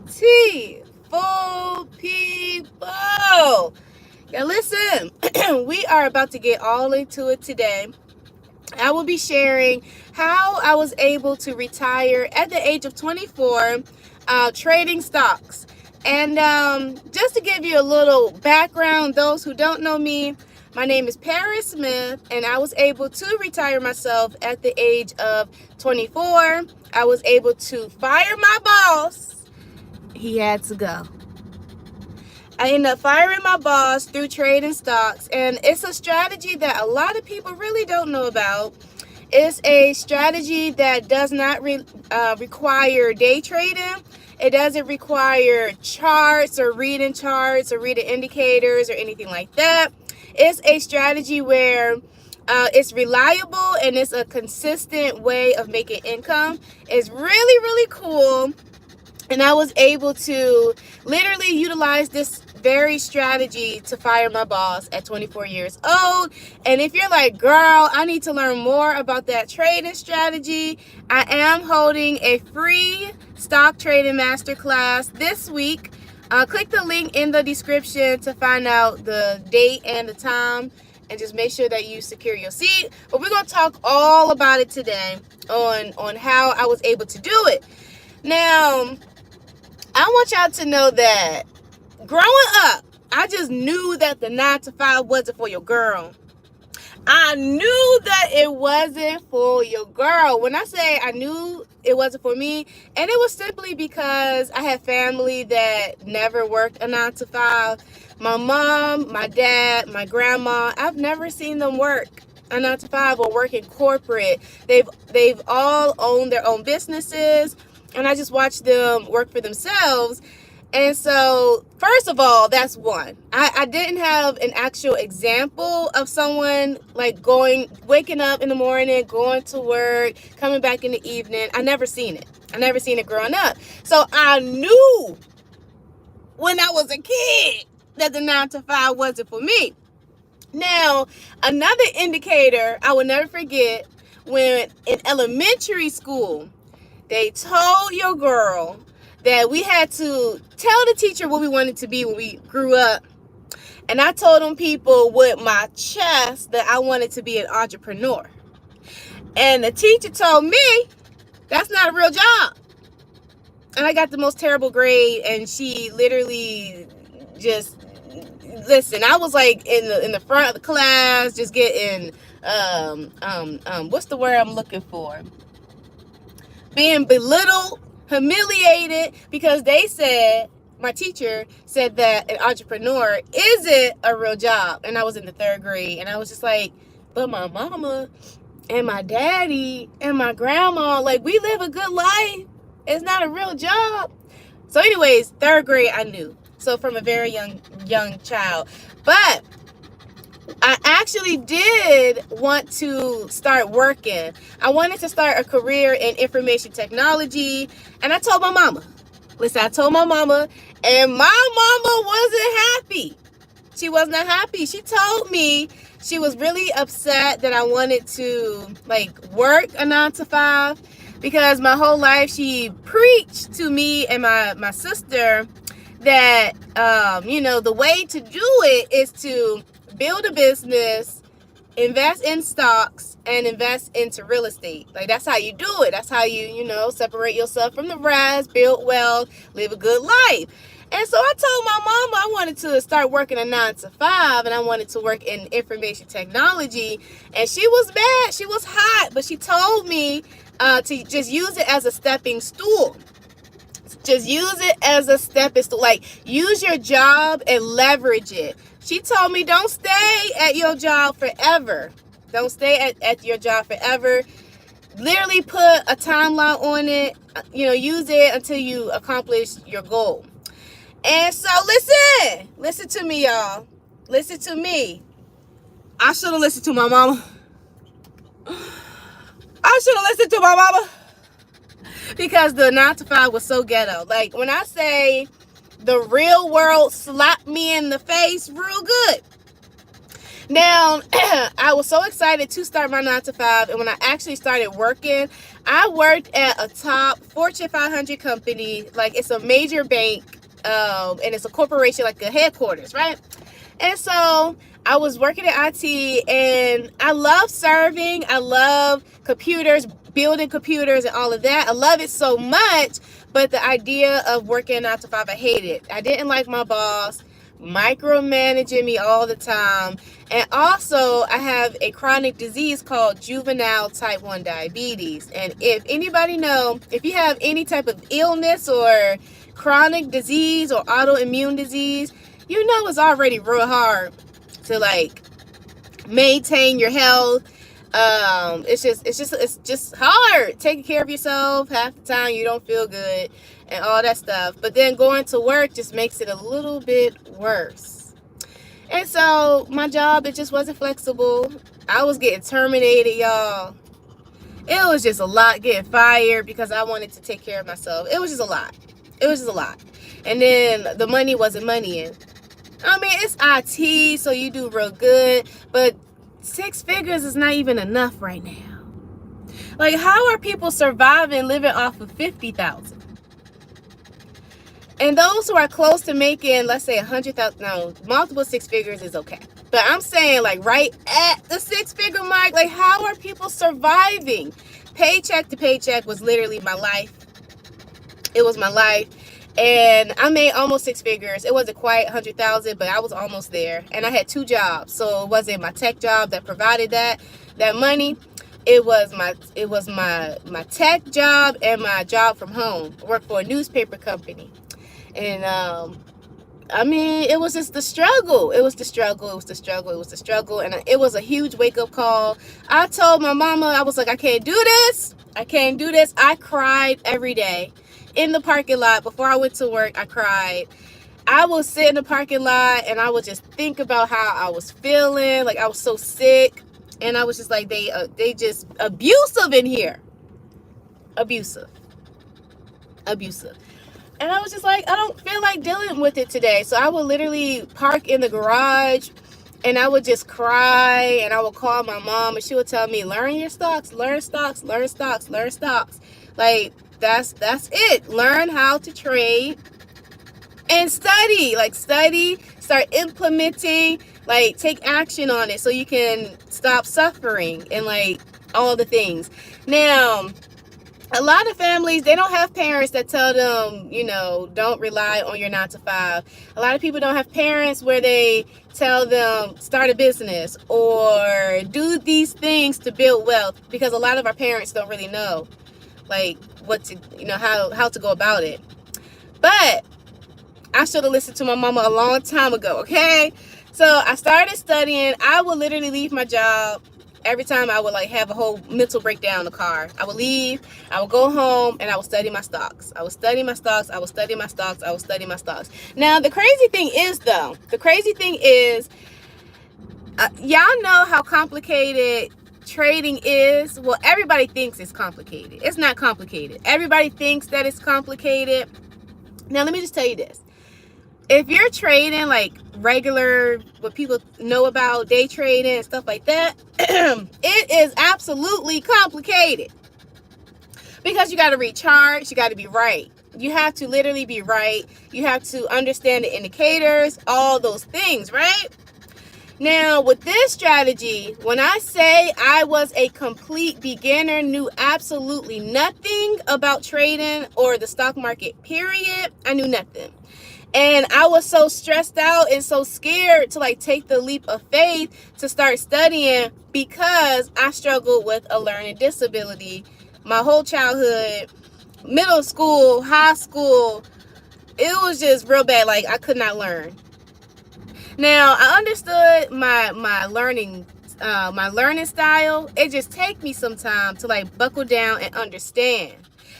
beautiful people. Now listen, we are about to get all into it today. I will be sharing how I was able to retire at the age of 24 trading stocks. And just to give you a little background, those who don't know me, my name is Paris Smith, and I was able to retire myself at the age of 24. I was able to fire my boss. He had to go. I ended up firing my boss through trading stocks, and it's a strategy that a lot of people really don't know about. It's a strategy that does not require day trading. It doesn't require charts or reading indicators or anything like that. It's a strategy where it's reliable and it's a consistent way of making income. It's really, really cool. And I was able to literally utilize this very strategy to fire my boss at 24 years old. And if you're like, girl, I need to learn more about that trading strategy, I am holding a free stock trading masterclass this week. Click the link in the description to find out the date and the time, and just make sure that you secure your seat. But we're going to talk all about it today on how I was able to do it. Now, I want y'all to know that growing up, I just knew that the 9 to 5 wasn't for your girl. I knew that it wasn't for your girl. When I say I knew it wasn't for me, and it was simply because I had family that never worked a 9 to 5. My mom, my dad, my grandma, I've never seen them work a 9 to 5 or work in corporate. They've all owned their own businesses, and I just watched them work for themselves. And so, first of all, that's one. I didn't have an actual example of someone like waking up in the morning, going to work, coming back in the evening. I never seen it. I never seen it growing up. So I knew when I was a kid that the 9 to 5 wasn't for me. Now, another indicator I will never forget, when in elementary school, they told your girl that we had to tell the teacher what we wanted to be when we grew up. And I told them people with my chest that I wanted to be an entrepreneur. And the teacher told me that's not a real job. And I got the most terrible grade, and she literally just, listen, I was like in the front of the class just getting what's the word I'm looking for? Being belittled, humiliated, because my teacher said that an entrepreneur isn't a real job. And I was in the 3rd grade, and I was just like, but my mama and my daddy and my grandma, like, we live a good life. It's not a real job. So anyways, 3rd grade, I knew. So from a very young child. But I actually did want to start working. I wanted to start a career in information technology. And I told my mama. Listen, I told my mama, and my mama wasn't happy. She was not happy. She told me she was really upset that I wanted to work a 9 to 5, because my whole life she preached to me and my sister that the way to do it is to build a business, invest in stocks, and invest into real estate. Like, that's how you do it. That's how you separate yourself from the rest, build wealth, live a good life. And so I told my mama I wanted to start working a 9 to 5, and I wanted to work in information technology. And she was mad. She was hot, but she told me to just use it as a stepping stool. Just use it as a stepping stool. Like, use your job and leverage it. She told me, don't stay at your job forever. Don't stay at your job forever. Literally put a timeline on it. Use it until you accomplish your goal. And so listen to me, y'all. Listen to me. I should have listened to my mama. I should have listened to my mama. Because the 9 to 5 was so ghetto. Like, when I say the real world slapped me in the face real good. Now, I was so excited to start my 9 to 5, and when I actually started working, I worked at a top Fortune 500 company. Like, it's a major bank, and it's a corporation, like a headquarters, right? And so I was working at IT, and I love serving. I love computers, building computers, and all of that. I love it so much, but the idea of working 9 to 5, I hated it. I didn't like my boss micromanaging me all the time. And also, I have a chronic disease called juvenile type 1 diabetes. And if anybody know, if you have any type of illness or chronic disease or autoimmune disease, you know it's already real hard to like maintain your health. It's just hard taking care of yourself. Half the time you don't feel good and all that stuff. But then going to work just makes it a little bit worse. And so my job, it just wasn't flexible. I was getting terminated, y'all. It was just a lot, getting fired because I wanted to take care of myself. It was just a lot. It was just a lot. And then the money wasn't money. I mean, it's IT, so you do real good, but 6 figures is not even enough right now. Like, how are people surviving living off of 50,000? And those who are close to making, let's say 100,000, no, multiple 6 figures is okay. But I'm saying, like, right at the 6-figure mark, like, how are people surviving? Paycheck to paycheck was literally my life. It was my life. And I made almost 6 figures. It wasn't quite 100,000, but I was almost there. And I had 2 jobs. So it wasn't my tech job that provided that money. It was my tech job and my job from home. I worked for a newspaper company. And I mean, it was just the struggle. It was the struggle. It was the struggle. It was the struggle. And it was a huge wake-up call. I told my mama, I was like, I can't do this. I can't do this. I cried every day. In the parking lot before I went to work, I cried. I would sit in the parking lot and I would just think about how I was feeling. Like, I was so sick, and I was just like, they just abusive in here. Abusive. And I was just like, I don't feel like dealing with it today. So I would literally park in the garage and I would just cry, and I would call my mom and she would tell me, learn your stocks, learn stocks, learn stocks, learn stocks. Like, that's it. Learn how to trade and study. Like, study, start implementing, like, take action on it so you can stop suffering and like all the things. Now, a lot of families, they don't have parents that tell them, you know, don't rely on your 9 to 5. A lot of people don't have parents where they tell them start a business or do these things to build wealth, because a lot of our parents don't really know like what to, you know, how to go about it. But I should have listened to my mama a long time ago, okay? So I started studying. I would literally leave my job. Every time I would like have a whole mental breakdown in the car. I would leave, I would go home, and I would study my stocks. I would study my stocks. I would study my stocks. I would study my stocks. Now, the crazy thing is, though, y'all know how complicated trading is. Well, everybody thinks it's complicated. It's not complicated. Everybody thinks that it's complicated. Now, let me just tell you this. If you're trading like regular, what people know about day trading and stuff like that, it is absolutely complicated, because you got to read charts, you got to be right. You have to literally be right. You have to understand the indicators, all those things, right? Now, with this strategy, when I say I was a complete beginner, knew absolutely nothing about trading or the stock market, period, I knew nothing. And I was so stressed out and so scared to like take the leap of faith to start studying, because I struggled with a learning disability my whole childhood, middle school, high school. It was just real bad. Like, I could not learn. Now, I understood my learning style. It just take me some time to like buckle down and understand.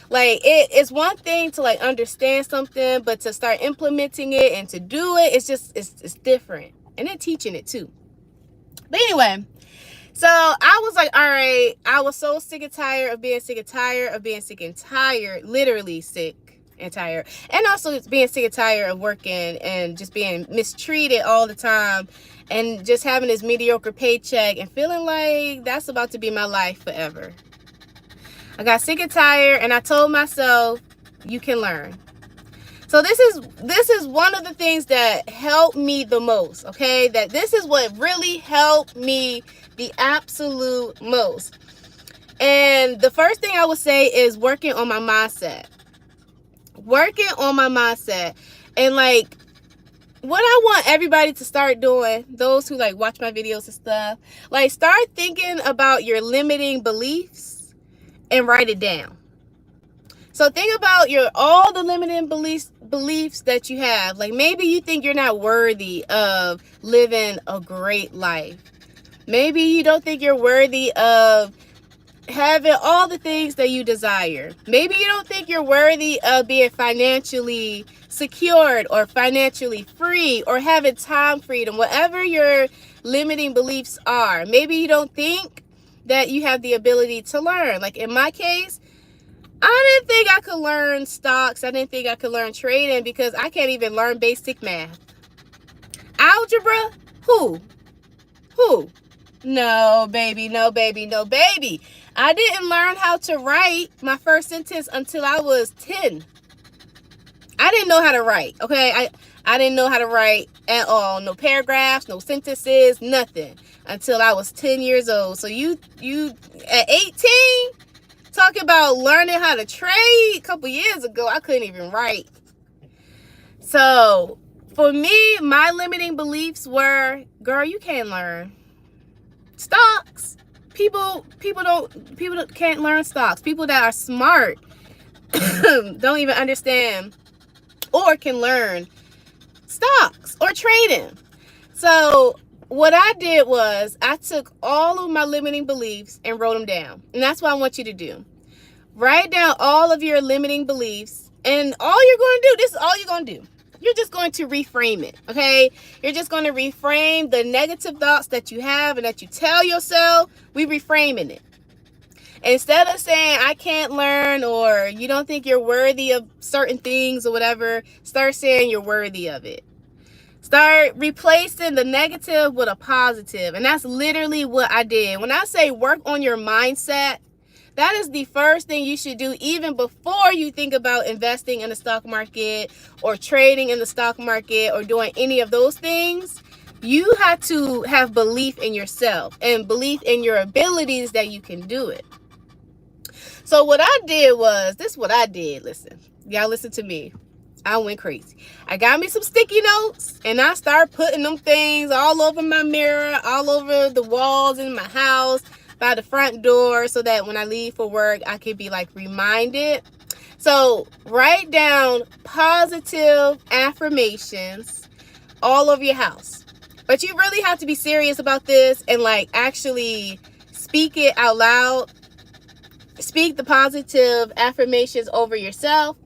Like, it's one thing to like understand something, but to start implementing it and to do it, it's different. And then teaching it too. But anyway, so I was like, all right, I was so sick and tired of being sick and tired of being sick and tired, literally sick and tired. And also being sick and tired of working and just being mistreated all the time and just having this mediocre paycheck and feeling like that's about to be my life forever. I got sick and tired, and I told myself, you can learn. So this is one of the things that helped me the most, okay? That this is what really helped me the absolute most. And the first thing I would say is working on my mindset. Working on my mindset. And like, what I want everybody to start doing, those who like watch my videos and stuff, like start thinking about your limiting beliefs and write it down. So think about all the limiting beliefs that you have. Like maybe you think you're not worthy of living a great life. Maybe you don't think you're worthy of having all the things that you desire. Maybe you don't think you're worthy of being financially secured or financially free or having time freedom, whatever your limiting beliefs are. Maybe you don't think that you have the ability to learn. Like in my case, I didn't think I could learn stocks. I didn't think I could learn trading because I can't even learn basic math. Algebra? Who? No, baby, no, baby, no, baby. I didn't learn how to write my first sentence until I was 10. I didn't know how to write, okay? I didn't know how to write at all. No paragraphs, no sentences, nothing until I was 10 years old. So you at 18, talking about learning how to trade a couple years ago, I couldn't even write. So for me, my limiting beliefs were, girl, you can't learn stocks. People can't learn stocks. People that are smart don't even understand or can learn stocks or trading. So what I did was I took all of my limiting beliefs and wrote them down. And that's what I want you to do. Write down all of your limiting beliefs, and all you're going to do, this is all you're going to do. You're just going to reframe it, okay? You're just going to reframe the negative thoughts that you have and that you tell yourself. We reframing it. Instead of saying, I can't learn, or you don't think you're worthy of certain things or whatever, start saying you're worthy of it. Start replacing the negative with a positive. And that's literally what I did. When I say work on your mindset, that is the first thing you should do even before you think about investing in the stock market or trading in the stock market or doing any of those things. You have to have belief in yourself and belief in your abilities that you can do it. So what I did was, this is what I did. Listen, y'all listen to me. I went crazy. I got me some sticky notes and I started putting them things all over my mirror, all over the walls in my house, by the front door, so that when I leave for work, I could be like reminded. So write down positive affirmations all over your house. But you really have to be serious about this and like actually speak it out loud. Speak the positive affirmations over yourself.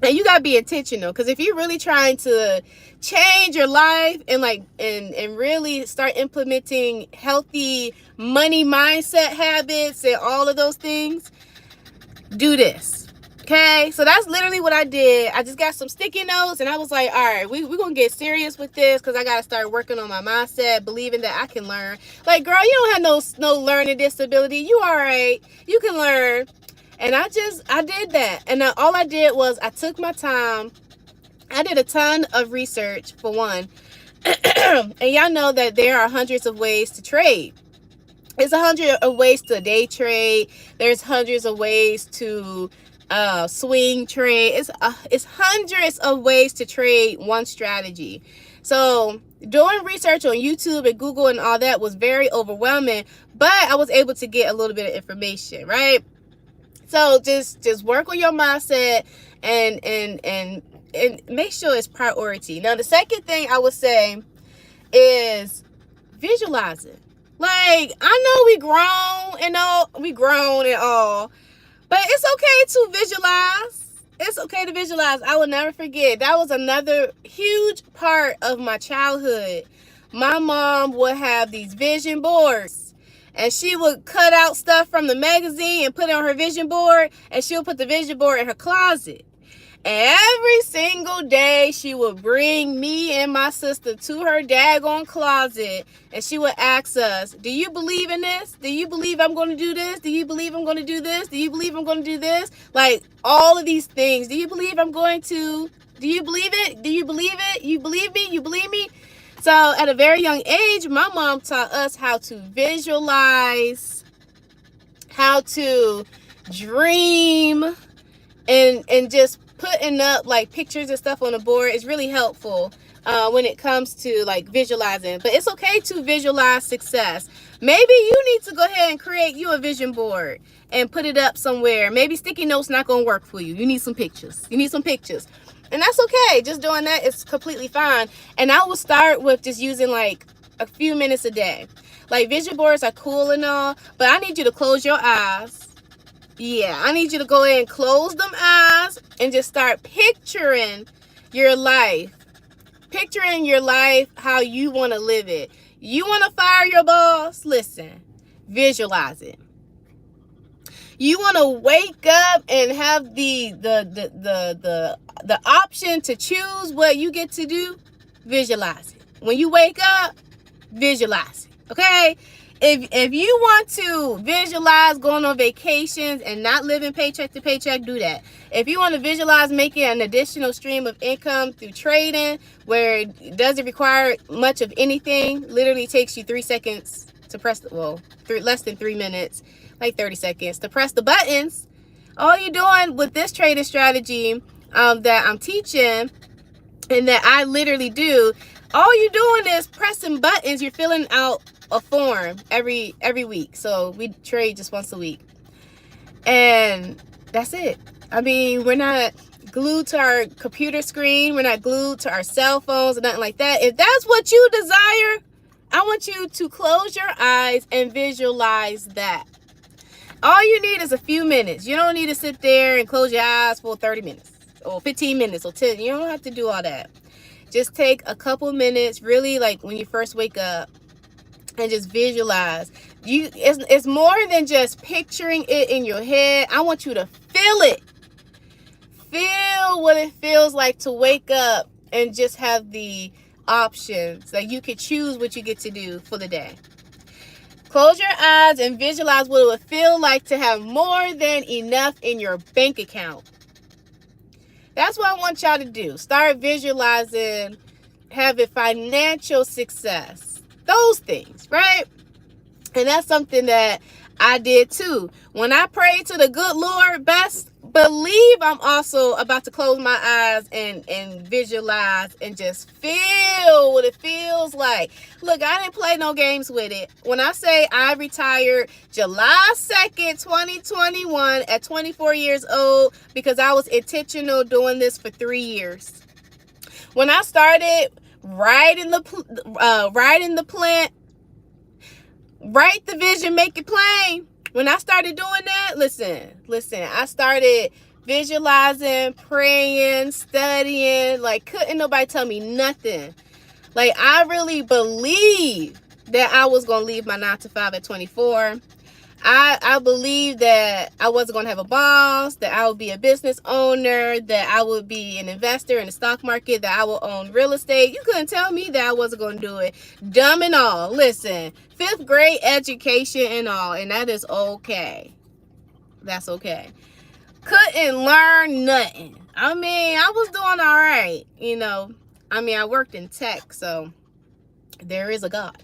And you gotta be intentional, because if you're really trying to change your life and like and really start implementing healthy money mindset habits and all of those things, do this. Okay, so that's literally what I did. I just got some sticky notes and I was like, all right, we're gonna get serious with this, because I gotta start working on my mindset, believing that I can learn. Like, girl, you don't have no learning disability. You all right, you can learn. And I did that. And all I did was I took my time. I did a ton of research, for one. And y'all know that there are hundreds of ways to trade. There's 100 of ways to day trade. There's hundreds of ways to swing trade. It's hundreds of ways to trade one strategy. So doing research on YouTube and Google and all that was very overwhelming, but I was able to get a little bit of information, right? So just work on your mindset and make sure it's priority. Now, the second thing I would say is visualizing. Like, I know we grown and all, but it's okay to visualize. It's okay to visualize. I will never forget. That was another huge part of my childhood. My mom would have these vision boards. And she would cut out stuff from the magazine and put it on her vision board. And she'll put the vision board in her closet. Every single day, she would bring me and my sister to her daggone closet, and she would ask us, do you believe in this? Do you believe I'm going to do this? Do you believe I'm going to do this? Do you believe I'm going to do this? Like, all of these things. Do you believe I'm going to? Do you believe it? Do you believe it? You believe me? You believe me? So at a very young age, my mom taught us how to visualize, how to dream, and just putting up like pictures and stuff on the board is really helpful when it comes to like visualizing. But it's okay to visualize success. Maybe you need to go ahead and create you a vision board and put it up somewhere. Maybe sticky notes not gonna work for you. You need some pictures. You need some pictures. And that's okay. Just doing that is completely fine. And I will start with just using like a few minutes a day. Like, vision boards are cool and all, but I need you to close your eyes. Yeah, I need you to go ahead and close them eyes and just start picturing your life. Picturing your life, how you want to live it. You want to fire your boss? Listen, visualize it. You want to wake up and have the option to choose what you get to do? Visualize it. When you wake up, visualize it. Okay? If you want to visualize going on vacations and not living paycheck to paycheck, do that. If you want to visualize making an additional stream of income through trading, where it doesn't require much of anything, literally takes you 3 seconds to press less than 3 minutes, like 30 seconds to press the buttons. All you're doing with this trading strategy that I'm teaching and that I literally do, all you're doing is pressing buttons. You're filling out a form every week. So we trade just once a week. And that's it. I mean, we're not glued to our computer screen. We're not glued to our cell phones or nothing like that. If that's what you desire, I want you to close your eyes and visualize that. All you need is a few minutes. You don't need to sit there and close your eyes for 30 minutes or 15 minutes or 10. You don't have to do all that. Just take a couple minutes, really, like when you first wake up, and just visualize. It's more than just picturing it in your head. I want you to feel it. Feel what it feels like to wake up and just have the options. Like, you could choose what you get to do for the day. Close your eyes and visualize what it would feel like to have more than enough in your bank account. That's what I want y'all to do. Start visualizing having financial success. Those things, right? And that's something that I did too. When I prayed to the good Lord, best believe I'm also about to close my eyes and visualize and just feel what it feels like. Look, I didn't play no games with it. When I say I retired July 2nd, 2021 at 24 years old, because I was intentional doing this for 3 years. When I started writing the plant, write the vision, make it plain. When I started doing that, listen, I started visualizing, praying, studying. Like, couldn't nobody tell me nothing. Like, I really believed that I was going to leave my 9 to 5 at 24. I believed that I wasn't going to have a boss, that I would be a business owner, that I would be an investor in the stock market, that I would own real estate. You couldn't tell me that I wasn't going to do it. Dumb and all. Listen, 5th grade education and all, and that is okay. That's okay. Couldn't learn nothing. I mean, I was doing all right, you know. I mean, I worked in tech, so there is a God.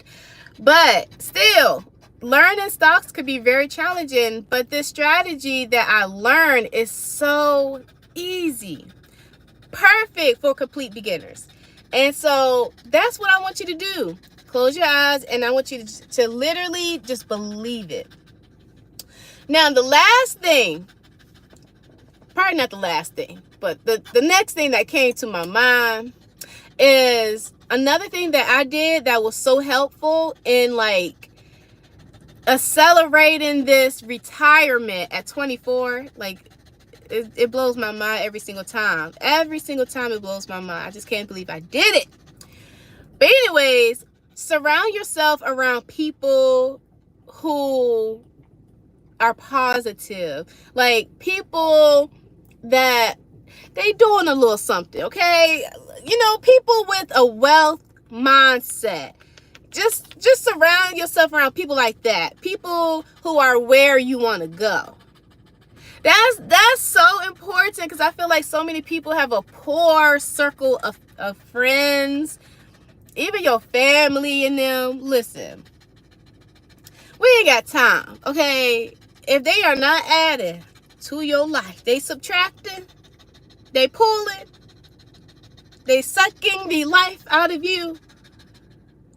But still, learning stocks could be very challenging, but this strategy that I learned is so easy. Perfect for complete beginners. And so that's what I want you to do. Close your eyes, and I want you to literally just believe it. Now, the last thing, probably not the last thing, but the next thing that came to my mind is another thing that I did that was so helpful in like accelerating this retirement at 24. Like, it blows my mind every single time. Every single time it blows my mind. I just can't believe I did it. But anyways, surround yourself around people who are positive. Like, people that they doing a little something, okay? You know, people with a wealth mindset. Just surround yourself around people like that. People who are where you want to go. That's so important, because I feel like so many people have a poor circle of friends, even your family and them. Listen, we ain't got time, okay? If they are not adding to your life, they subtracting, they pulling, they sucking the life out of you.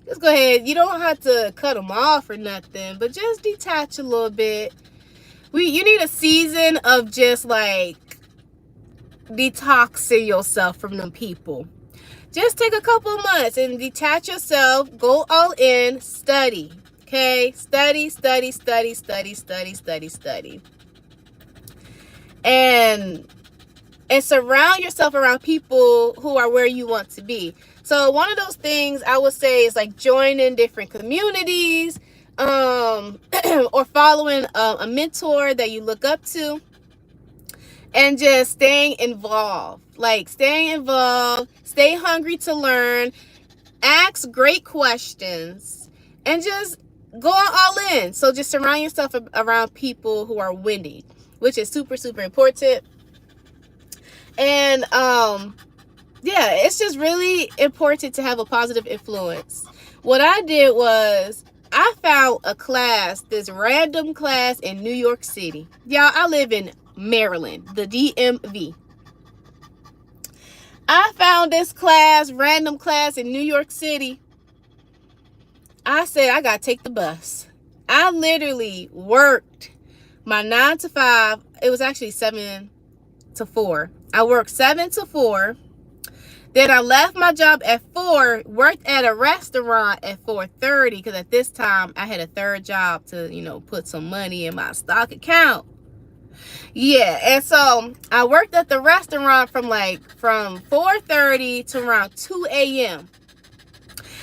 Just go ahead. You don't have to cut them off or nothing, but just detach a little bit. You need a season of just like detoxing yourself from them people. Just take a couple of months and detach yourself. Go all in. Study. Okay? Study. And surround yourself around people who are where you want to be. So one of those things I would say is like joining different communities, or following a mentor that you look up to, and just staying involved. Like staying involved, stay hungry to learn, ask great questions, and just go all in. So just surround yourself around people who are winning, which is super, super important. And yeah, it's just really important to have a positive influence. What I did was I found a class, this random class in New York City. Y'all, I live in Maryland, the DMV. I found this class, random class in New York City. I said, I gotta take the bus. I literally worked my 9 to 5. It was actually 7 to 4. I worked 7 to 4. Then I left my job at 4, worked at a restaurant at 4:30, because at this time I had a third job to, you know, put some money in my stock account. Yeah, and so I worked at the restaurant from 4:30 to around 2 a.m.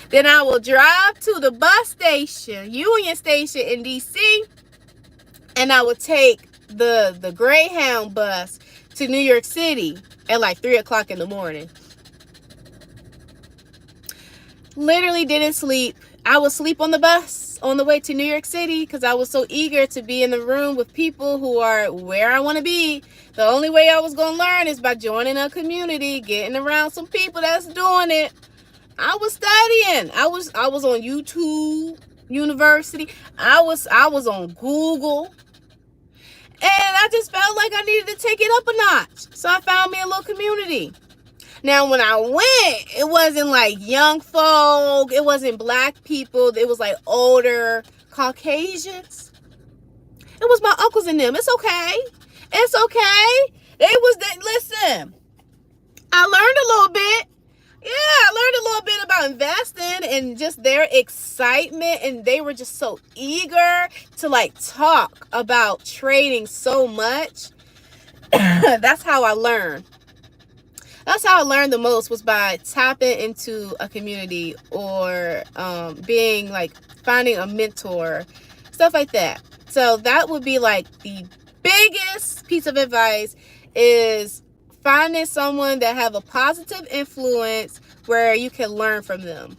Then I will drive to the bus station, Union Station in DC, and I would take the Greyhound bus to New York City at like 3 o'clock in the morning. Literally didn't sleep. I would sleep on the bus on the way to New York City because I was so eager to be in the room with people who are where I want to be. The only way I was going to learn is by joining a community, getting around some people that's doing it. I was studying. I was on YouTube University. I was on Google. And I just felt like I needed to take it up a notch. So I found me a little community. Now, when I went, it wasn't like young folk. It wasn't black people. It was like older Caucasians. It was my uncles and them. It's okay. It's okay. Listen, I learned a little bit. Yeah, I learned a little bit about investing and just their excitement. And they were just so eager to like talk about trading so much. That's how I learned. That's how I learned the most, was by tapping into a community or being like finding a mentor, stuff like that. So that would be like the biggest piece of advice, is finding someone that have a positive influence where you can learn from them.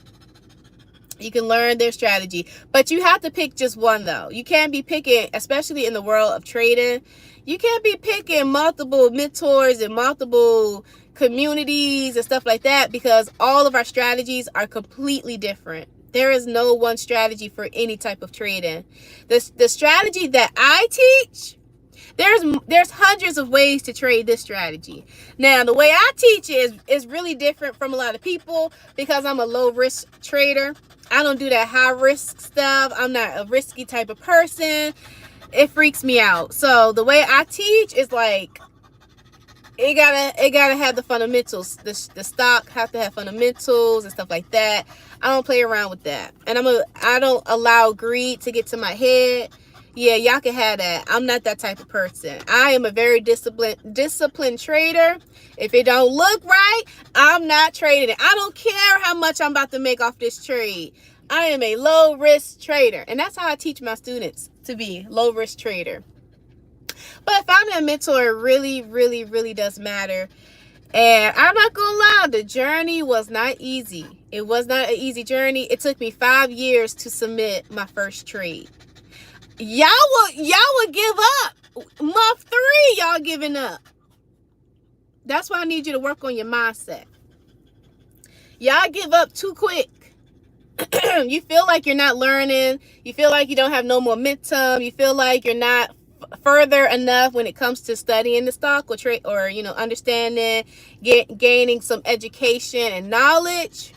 You can learn their strategy, but you have to pick just one though. You can't be picking, especially in the world of trading, you can't be picking multiple mentors and multiple communities and stuff like that, because all of our strategies are completely different. There is no one strategy for any type of trading. The strategy that I teach, there's hundreds of ways to trade this strategy. Now, the way I teach it is really different from a lot of people, because I'm a low risk trader. I don't do that high risk stuff. I'm not a risky type of person. It freaks me out. So the way I teach is like, it gotta have the fundamentals. The stock have to have fundamentals and stuff like that. I don't play around with that, and I don't allow greed to get to my head. Yeah, y'all can have that. I'm not that type of person. I am a very disciplined trader. If it don't look right, I'm not trading it. I don't care how much I'm about to make off this trade. I am a low risk trader, and that's how I teach my students to be low risk trader. But finding a mentor really, really, really does matter. And I'm not gonna lie, the journey was not easy. It was not an easy journey. It took me 5 years to submit my first trade. Y'all would give up. Month 3, y'all giving up. That's why I need you to work on your mindset. Y'all give up too quick. You feel like you're not learning. You feel like you don't have no momentum. You feel like you're not further enough when it comes to studying the stock or trade, or understanding, gaining some education and knowledge.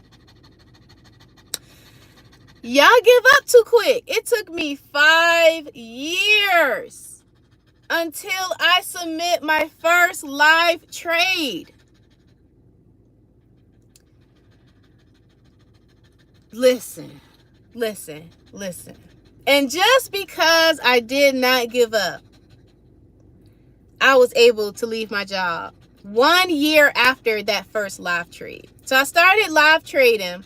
Y'all give up too quick. It took me 5 years until I submit my first live trade. Listen. And just because I did not give up, I was able to leave my job 1 year after that first live trade. So I started live trading.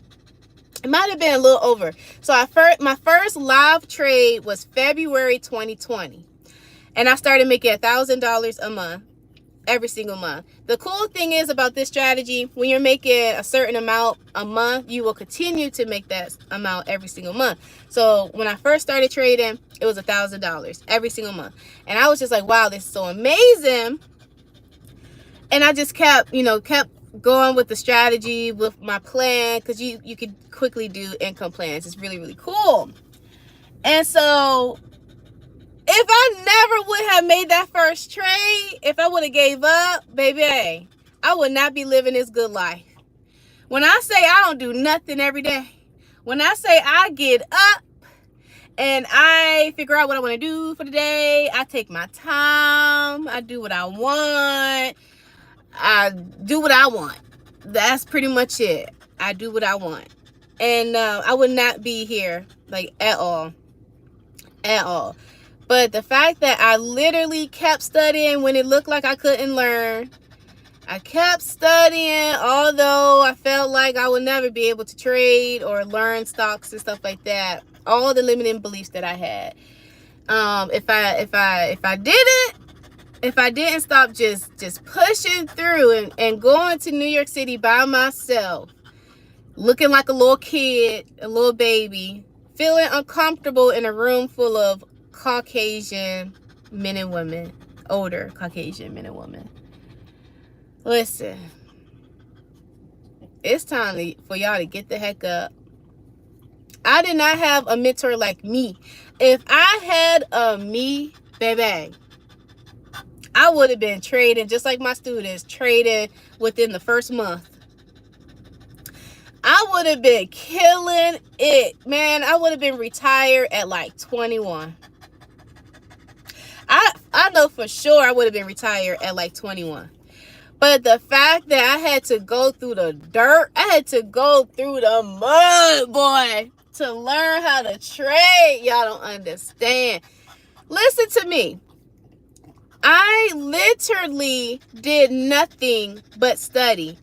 It might have been a little over. So my first live trade was February 2020. And I started making $1,000 a month, every single month. The cool thing is about this strategy, when you're making a certain amount a month, you will continue to make that amount every single month. So when I first started trading, it was $1,000 every single month. And I was just like, wow, this is so amazing. And I just kept going with the strategy, with my plan, because you could quickly do income plans. It's really, really cool. And so if I never would have made that first trade, if I would have gave up, baby, I would not be living this good life. When I say I don't do nothing every day, when I say I get up and I figure out what I want to do for the day, I take my time, I do what I want, I do what I want. That's pretty much it. I do what I want. And I would not be here, like, at all. But the fact that I literally kept studying when it looked like I couldn't learn. I kept studying, although I felt like I would never be able to trade or learn stocks and stuff like that. All the limiting beliefs that I had. If I didn't stop just pushing through and going to New York City by myself, looking like a little kid, a little baby, feeling uncomfortable in a room full of Caucasian men and women, older Caucasian men and women. Listen, it's time for y'all to get the heck up. I did not have a mentor like me. If I had a me, baby, I would have been trading just like my students, trading within the first month. I would have been killing it, man. I would have been retired at like 21. I know for sure I would have been retired at like 21. But the fact that I had to go through the dirt, I had to go through the mud, boy, to learn how to trade. Y'all don't understand. Listen to me. I literally did nothing but study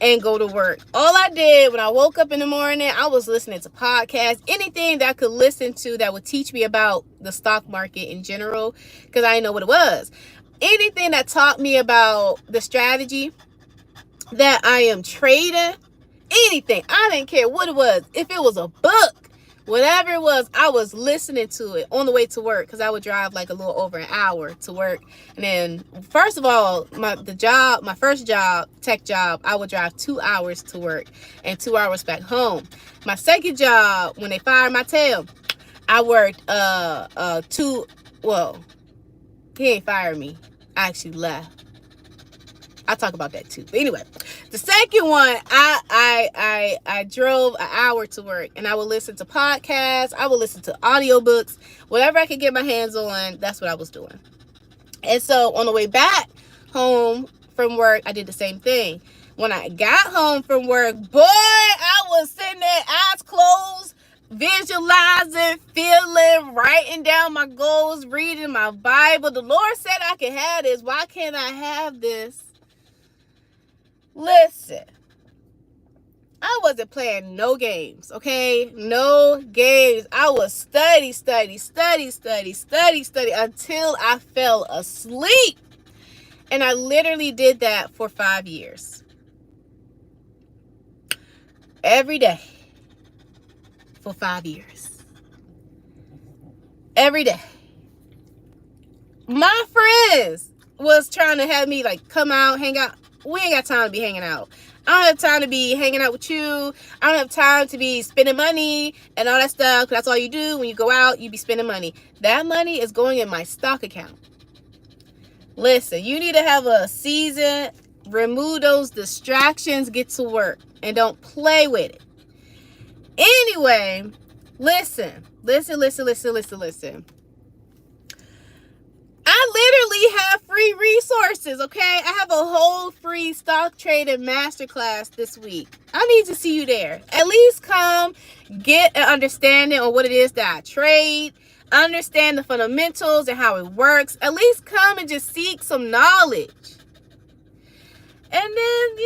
and go to work. All I did when I woke up in the morning, I was listening to podcasts, anything that I could listen to that would teach me about the stock market in general, because I didn't know what it was. Anything that taught me about the strategy that I am trading, anything. I didn't care what it was. If it was a book, whatever it was, I was listening to it on the way to work, because I would drive like a little over an hour to work. And then, first of all, my first job, tech job, I would drive 2 hours to work and 2 hours back home. My second job, when they fired my tail, I worked he ain't fired me. I actually left. I'll talk about that too. But anyway, the second one, I drove an hour to work, and I would listen to podcasts. I would listen to audiobooks, whatever I could get my hands on. That's what I was doing. And so on the way back home from work, I did the same thing. When I got home from work, boy, I was sitting there, eyes closed, visualizing, feeling, writing down my goals, reading my Bible. The Lord said I could have this. Why can't I have this? Listen, I wasn't playing no games, okay? No games. I was study until I fell asleep. And I literally did that for 5 years. Every day. For 5 years. Every day. My friends was trying to have me like come out, hang out. We ain't got time to be hanging out. I don't have time to be hanging out with you. I don't have time to be spending money and all that stuff. 'Cause that's all you do when you go out. You be spending money. That money is going in my stock account. Listen, you need to have a season. Remove those distractions. Get to work. And don't play with it. Anyway, listen. I literally have free resources, okay? I have a whole free stock trading masterclass this week. I need to see you there. At least come get an understanding on what it is that I trade, understand the fundamentals and how it works. At least come and just seek some knowledge. And then,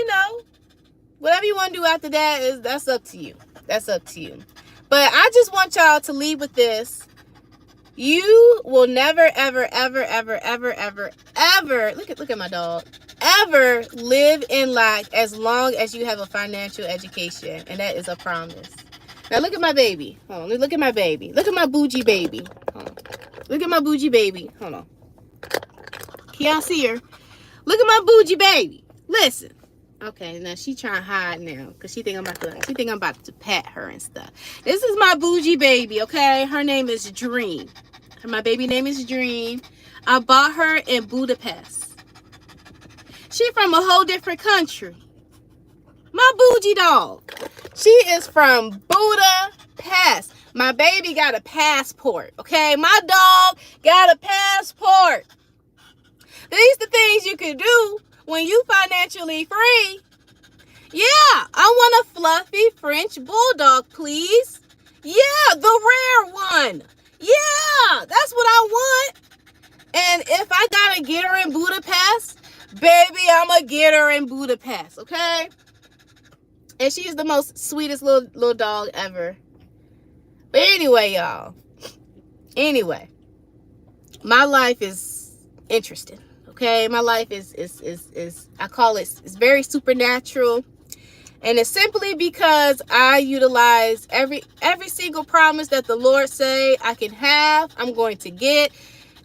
whatever you want to do after that, that's up to you. That's up to you. But I just want y'all to leave with this. You will never, ever, look at my dog, ever live in lack as long as you have a financial education. And that is a promise. Now look at my baby. Hold on. Look at my baby. Look at my bougie baby. Hold on. Look at my bougie baby. Hold on. Can y'all see her? Look at my bougie baby. Listen. Okay, now she trying to hide now because she think I'm about to pet her and stuff. This is my bougie baby, okay? Her name is Dream. My baby name is Dream. I bought her in Budapest. She from a whole different country. My bougie dog. She is from Budapest. My baby got a passport, okay? My dog got a passport. These are the things you can do when you financially free. Yeah, I want a fluffy French bulldog, please. Yeah, the rare one. Yeah, that's what I want. And if I gotta get her in Budapest, baby, I'ma get her in Budapest, okay? And she's the most sweetest little dog ever. But anyway, y'all. Anyway, my life is interesting. Okay, my life is I call it's very supernatural, and it's simply because I utilize every single promise that the Lord say I can have, I'm going to get.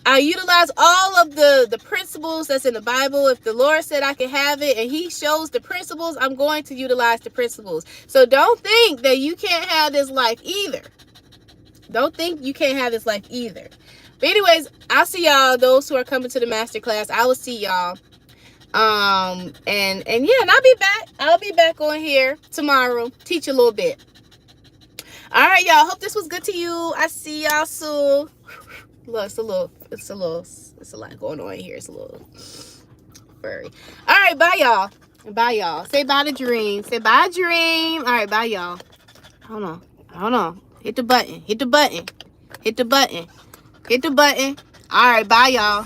I utilize all of the principles that's in the Bible. If the Lord said I can have it and he shows the principles, I'm going to utilize the principles. So don't think that you can't have this life either. Don't think you can't have this life either. But anyways, I'll see y'all, those who are coming to the masterclass. I will see y'all. And yeah, and I'll be back on here tomorrow. Teach a little bit. All right, y'all. Hope this was good to you. I see y'all soon. Look, it's a lot going on here. It's a little furry. All right, bye y'all. Bye y'all. Say bye to Dream. Say bye, Dream. All right, bye y'all. Hold on. Hit the button. Hit the button. All right, bye y'all.